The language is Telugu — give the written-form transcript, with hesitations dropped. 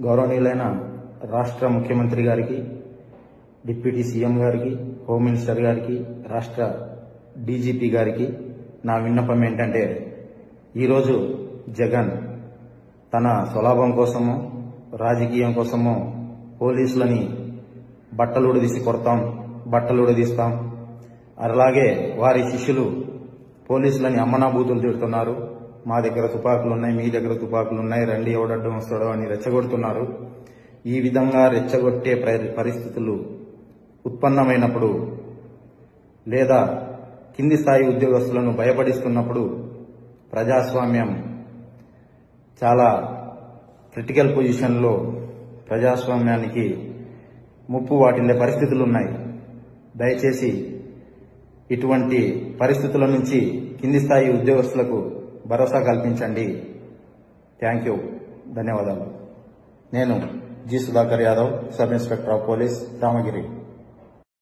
గౌరవనీయులైన రాష్ట్ర ముఖ్యమంత్రి గారికి, డిప్యూటీ సీఎం గారికి, హోమ్ మినిస్టర్ గారికి, రాష్ట్ర డీజీపీ గారికి నా విన్నపం ఏంటంటే, ఈరోజు జగన్ తన స్వలాభం కోసమో రాజకీయం కోసమో పోలీసులని బట్టలు ఉడదీసి కొడతాం, బట్టలు ఉడదీస్తాం, అలాగే వారి శిష్యులు పోలీసులని అమ్మనాబూతులు తిడుతున్నారు. మా దగ్గర తుపాకులున్నాయి, మీ దగ్గర తుపాకులున్నాయి, రండి ఎవడడ్డం వస్తాడో అని రెచ్చగొడుతున్నారు. ఈ విధంగా రెచ్చగొట్టే పరిస్థితులు ఉత్పన్నమైనప్పుడు లేదా కింది స్థాయి ఉద్యోగస్తులను భయపడిస్తున్నప్పుడు ప్రజాస్వామ్యం చాలా క్రిటికల్ పొజిషన్లో ప్రజాస్వామ్యానికి ముప్పు వాటిల్లే పరిస్థితులున్నాయి. దయచేసి ఇటువంటి పరిస్థితుల నుంచి కింది స్థాయి ఉద్యోగస్తులకు భరోసా కల్పించండి. థ్యాంక్ యూ, ధన్యవాదాలు. నేను G. Sudhakar Yadav, sub inspector of police, Ramagiri.